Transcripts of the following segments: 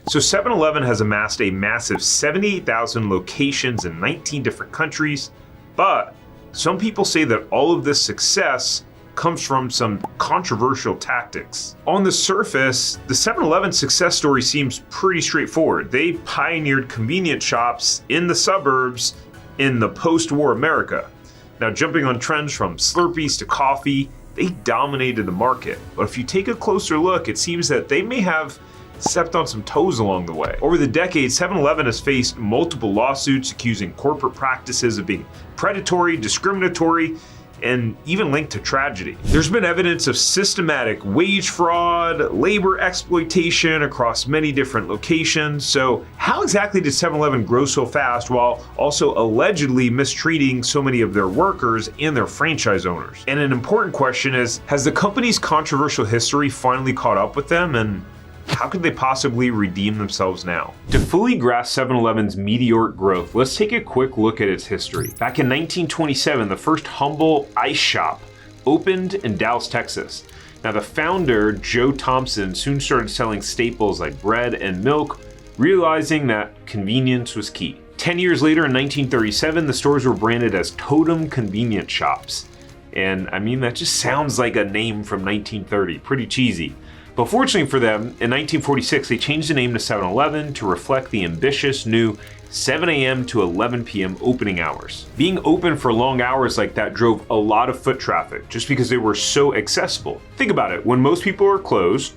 So 7-Eleven has amassed a massive 78,000 locations in 19 different countries, but some people say that all of this success comes from some controversial tactics. On the surface, the 7-Eleven success story seems pretty straightforward. They pioneered convenience shops in the suburbs in the post-war America. Now, jumping on trends from Slurpees to coffee, they dominated the market. But if you take a closer look, it seems that they may have stepped on some toes along the way. Over the decades, 7-Eleven has faced multiple lawsuits accusing corporate practices of being predatory, discriminatory, and even linked to tragedy. There's been evidence of systematic wage fraud, labor exploitation across many different locations. So how exactly did 7-Eleven grow so fast while also allegedly mistreating so many of their workers and their franchise owners? And an important question is, has the company's controversial history finally caught up with them, and how could they possibly redeem themselves now? To fully grasp 7-Eleven's meteoric growth, let's take a quick look at its history. Back in 1927, the first humble ice shop opened in Dallas, Texas. Now, the founder, Joe Thompson, soon started selling staples like bread and milk, realizing that convenience was key. 10 years later, in 1937, the stores were branded as Totem Convenience Shops. And I mean, that just sounds like a name from 1930, pretty cheesy. But fortunately for them, in 1946, they changed the name to 7-Eleven to reflect the ambitious new 7 a.m. to 11 p.m. opening hours. Being open for long hours like that drove a lot of foot traffic just because they were so accessible. Think about it, when most people are closed,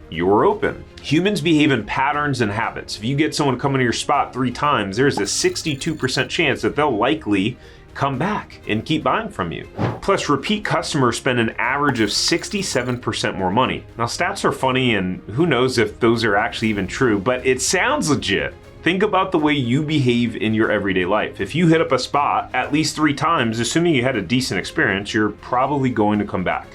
you're open. Humans behave in patterns and habits. If you get someone coming to your spot 3 times, there's a 62% chance that they'll likely come back and keep buying from you. Plus, repeat customers spend an average of 67% more money. Now, stats are funny, and who knows if those are actually even true, but it sounds legit. Think about the way you behave in your everyday life. If you hit up a spot at least 3 times, assuming you had a decent experience, you're probably going to come back.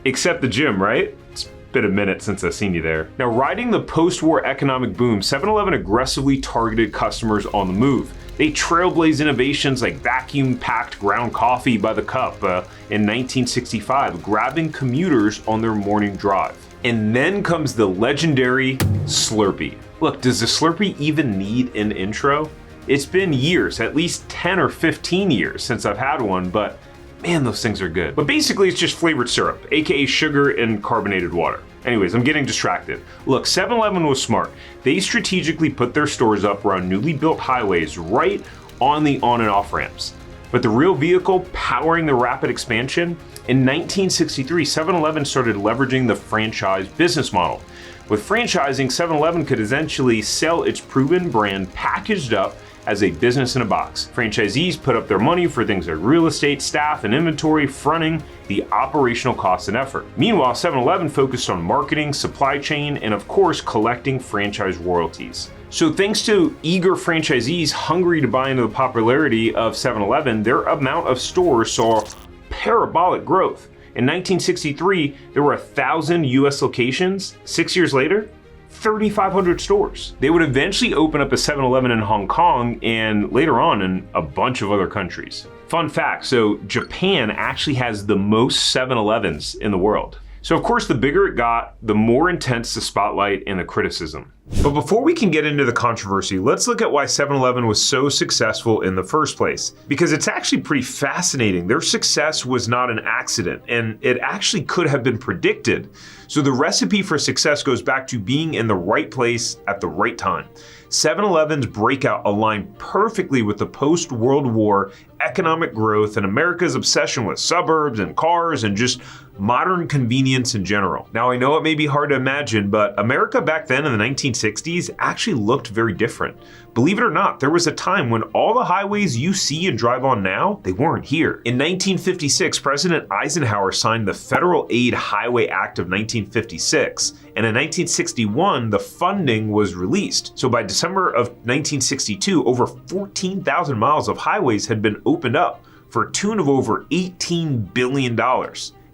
Except the gym, right? It's been a minute since I've seen you there. Now, riding the post-war economic boom, 7-Eleven aggressively targeted customers on the move. They trailblazed innovations like vacuum-packed ground coffee by the cup in 1965, grabbing commuters on their morning drive. And then comes the legendary Slurpee. Look, does the Slurpee even need an intro? It's been years, at least 10 or 15 years since I've had one, but man, those things are good. But basically, it's just flavored syrup, aka sugar and carbonated water. Anyways, I'm getting distracted. Look, 7-Eleven was smart. They strategically put their stores up around newly built highways right on the on and off ramps. But the real vehicle powering the rapid expansion, in 1963, 7-Eleven started leveraging the franchise business model. With franchising, 7-Eleven could essentially sell its proven brand packaged up as a business in a box. Franchisees put up their money for things like real estate, staff, and inventory, fronting the operational cost and effort. Meanwhile, 7-Eleven focused on marketing, supply chain, and of course, collecting franchise royalties. So thanks to eager franchisees hungry to buy into the popularity of 7-Eleven, their amount of stores saw parabolic growth. In 1963, there were 1,000 US locations. 6 years later, 3,500 stores. They would eventually open up a 7-Eleven in Hong Kong and later on in a bunch of other countries. Fun fact, so Japan actually has the most 7-Elevens in the world. So of course, the bigger it got, the more intense the spotlight and the criticism. But before we can get into the controversy, let's look at why 7-Eleven was so successful in the first place. Because it's actually pretty fascinating. Their success was not an accident, and it actually could have been predicted. So the recipe for success goes back to being in the right place at the right time. 7-Eleven's breakout aligned perfectly with the post-World War economic growth and America's obsession with suburbs and cars and just modern convenience in general. Now, I know it may be hard to imagine, but America back then in the 1960s actually looked very different. Believe it or not, there was a time when all the highways you see and drive on now, they weren't here. In 1956, President Eisenhower signed the Federal Aid Highway Act of 1956, and in 1961, the funding was released. So by December of 1962, over 14,000 miles of highways had been opened up for a tune of over $18 billion.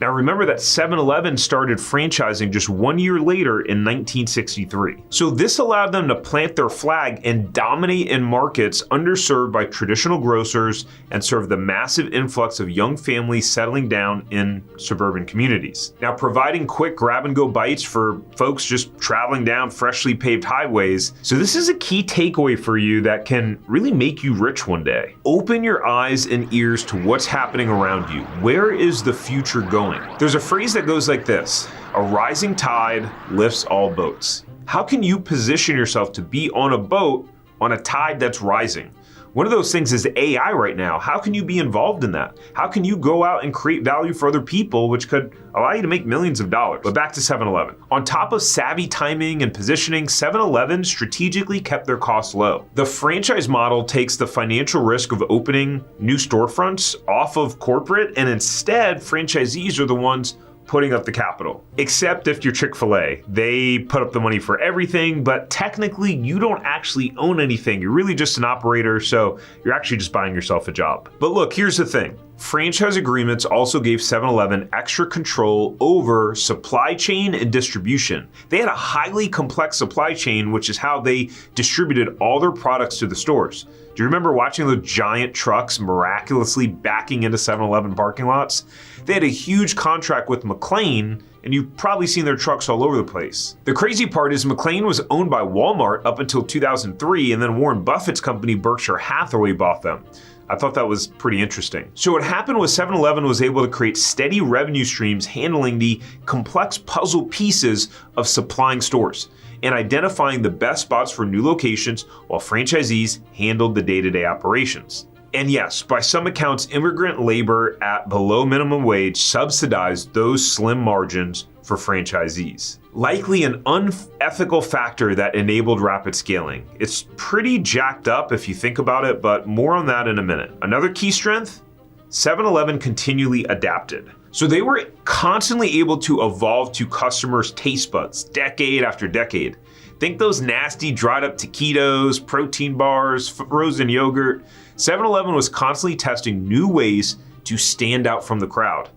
Now remember that 7-Eleven started franchising just 1 year later in 1963. So this allowed them to plant their flag and dominate in markets underserved by traditional grocers and serve the massive influx of young families settling down in suburban communities. Now providing quick grab-and-go bites for folks just traveling down freshly paved highways. So this is a key takeaway for you that can really make you rich one day. Open your eyes and ears to what's happening around you. Where is the future going? There's a phrase that goes like this: a rising tide lifts all boats. How can you position yourself to be on a boat on a tide that's rising? One of those things is AI right now. How can you be involved in that? How can you go out and create value for other people, which could allow you to make millions of dollars? But back to 7-Eleven. On top of savvy timing and positioning, 7-Eleven strategically kept their costs low. The franchise model takes the financial risk of opening new storefronts off of corporate, and instead, franchisees are the ones putting up the capital. Except if you're Chick-fil-A. They put up the money for everything, but technically you don't actually own anything. You're really just an operator, so you're actually just buying yourself a job. But look, here's the thing. Franchise agreements also gave 7-Eleven extra control over supply chain and distribution. They had a highly complex supply chain, which is how they distributed all their products to the stores. Do you remember watching those giant trucks miraculously backing into 7-Eleven parking lots? They had a huge contract with McLane, and you've probably seen their trucks all over the place. The crazy part is McLane was owned by Walmart up until 2003, and then Warren Buffett's company Berkshire Hathaway bought them. I thought that was pretty interesting. So what happened was 7-Eleven was able to create steady revenue streams handling the complex puzzle pieces of supplying stores and identifying the best spots for new locations while franchisees handled the day-to-day operations. And yes, by some accounts, immigrant labor at below minimum wage subsidized those slim margins for franchisees. Likely an unethical factor that enabled rapid scaling. It's pretty jacked up if you think about it, but more on that in a minute. Another key strength, 7-Eleven continually adapted. So they were constantly able to evolve to customers' taste buds, decade after decade. Think those nasty dried up taquitos, protein bars, frozen yogurt. 7-Eleven was constantly testing new ways to stand out from the crowd.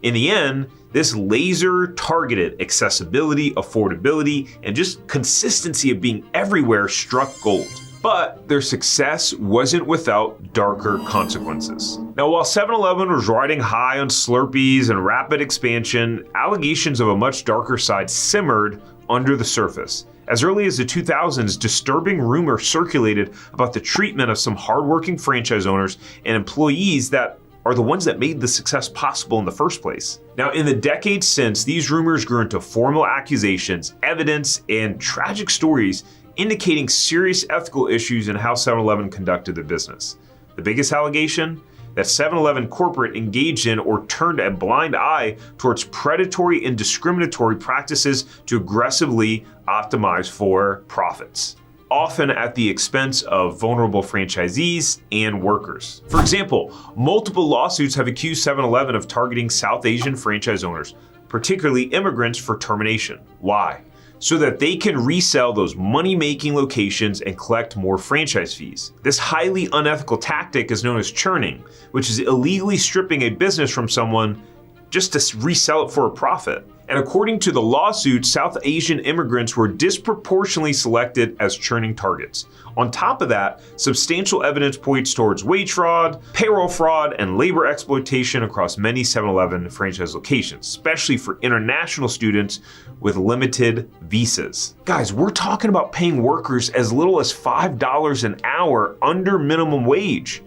In the end, this laser-targeted accessibility, affordability, and just consistency of being everywhere struck gold. But their success wasn't without darker consequences. Now, while 7-Eleven was riding high on Slurpees and rapid expansion, allegations of a much darker side simmered under the surface. As early as the 2000s, disturbing rumors circulated about the treatment of some hardworking franchise owners and employees that are the ones that made the success possible in the first place. Now, in the decades since, these rumors grew into formal accusations, evidence, and tragic stories indicating serious ethical issues in how 7-Eleven conducted their business. The biggest allegation? That 7-Eleven corporate engaged in or turned a blind eye towards predatory and discriminatory practices to aggressively optimize for profits, often at the expense of vulnerable franchisees and workers. For example, multiple lawsuits have accused 7-Eleven of targeting South Asian franchise owners, particularly immigrants, for termination. Why? So that they can resell those money-making locations and collect more franchise fees. This highly unethical tactic is known as churning, which is illegally stripping a business from someone just to resell it for a profit. And according to the lawsuit, South Asian immigrants were disproportionately selected as churning targets. On top of that, substantial evidence points towards wage fraud, payroll fraud, and labor exploitation across many 7-Eleven franchise locations, especially for international students with limited visas. Guys, we're talking about paying workers as little as $5 an hour under minimum wage,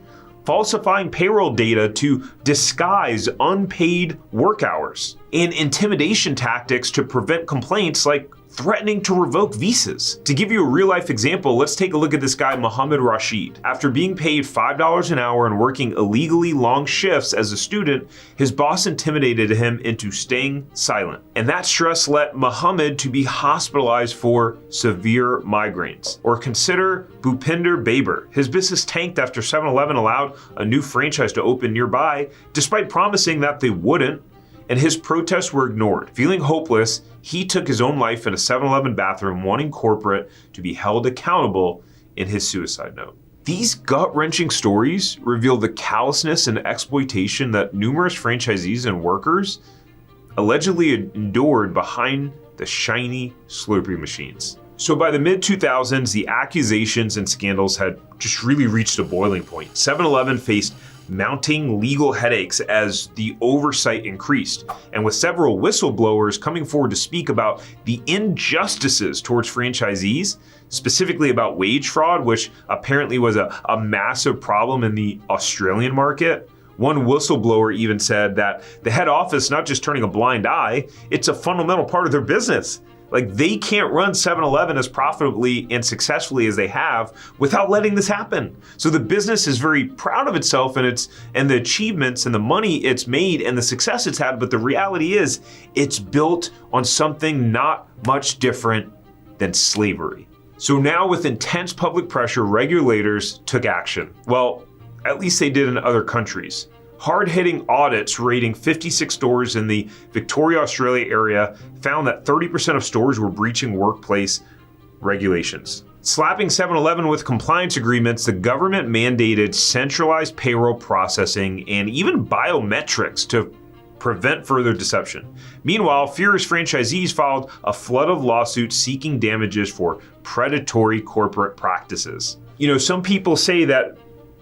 falsifying payroll data to disguise unpaid work hours, and intimidation tactics to prevent complaints like threatening to revoke visas. To give you a real-life example, let's take a look at this guy, Mohammed Rashid. After being paid $5 an hour and working illegally long shifts as a student, his boss intimidated him into staying silent. And that stress led Mohammed to be hospitalized for severe migraines. Or consider Bhupinder Baber. His business tanked after 7-Eleven allowed a new franchise to open nearby, despite promising that they wouldn't, and his protests were ignored. Feeling hopeless, he took his own life in a 7-Eleven bathroom, wanting corporate to be held accountable in his suicide note. These gut-wrenching stories reveal the callousness and exploitation that numerous franchisees and workers allegedly endured behind the shiny Slurpee machines. So by the mid-2000s, the accusations and scandals had just really reached a boiling point. 7-Eleven faced mounting legal headaches as the oversight increased, and with several whistleblowers coming forward to speak about the injustices towards franchisees, specifically about wage fraud, which apparently was a massive problem in the Australian market. One whistleblower even said that the head office not just turning a blind eye, it's a fundamental part of their business. Like, they can't run 7-Eleven as profitably and successfully as they have without letting this happen. So the business is very proud of itself and the achievements and the money it's made and the success it's had, but the reality is it's built on something not much different than slavery. So now, with intense public pressure, regulators took action. Well, at least they did in other countries. Hard-hitting audits rating 56 stores in the Victoria, Australia area found that 30% of stores were breaching workplace regulations. Slapping 7-Eleven with compliance agreements, the government mandated centralized payroll processing and even biometrics to prevent further deception. Meanwhile, furious franchisees filed a flood of lawsuits seeking damages for predatory corporate practices. You know, some people say that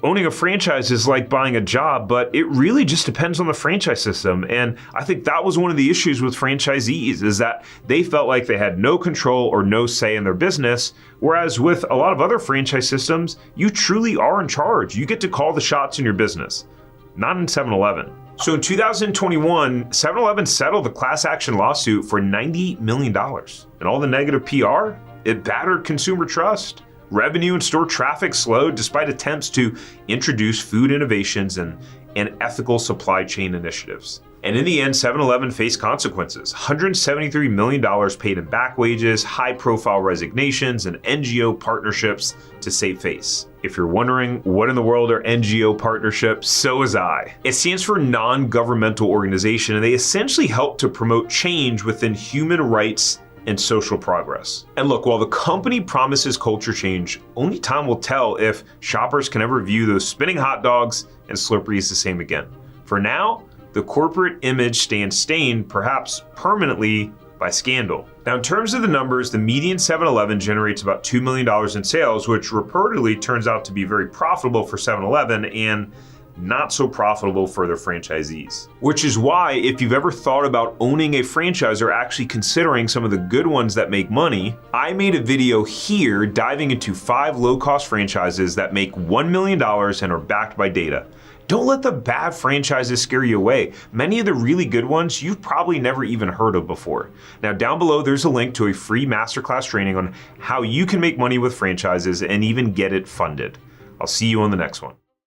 owning a franchise is like buying a job, but it really just depends on the franchise system. And I think that was one of the issues with franchisees, is that they felt like they had no control or no say in their business. Whereas with a lot of other franchise systems, you truly are in charge. You get to call the shots in your business, not in 7-Eleven. So in 2021, 7-Eleven settled the class action lawsuit for $90 million. And all the negative PR, it battered consumer trust. Revenue and store traffic slowed despite attempts to introduce food innovations and ethical supply chain initiatives. And in the end, 7-Eleven faced consequences. $173 million paid in back wages, high-profile resignations, and NGO partnerships to save face. If you're wondering what in the world are NGO partnerships, so is I. It stands for non-governmental organization, and they essentially help to promote change within human rights and social progress. And look, while the company promises culture change, only time will tell if shoppers can ever view those spinning hot dogs and Slurpees the same again. For now, the corporate image stands stained, perhaps permanently, by scandal. Now, in terms of the numbers, the median 7-Eleven generates about $2 million in sales, which reportedly turns out to be very profitable for 7-Eleven and not so profitable for their franchisees. Which is why, if you've ever thought about owning a franchise or actually considering some of the good ones that make money, I made a video here diving into 5 low-cost franchises that make $1 million and are backed by data. Don't let the bad franchises scare you away. Many of the really good ones you've probably never even heard of before. Now, down below, there's a link to a free masterclass training on how you can make money with franchises and even get it funded. I'll see you on the next one.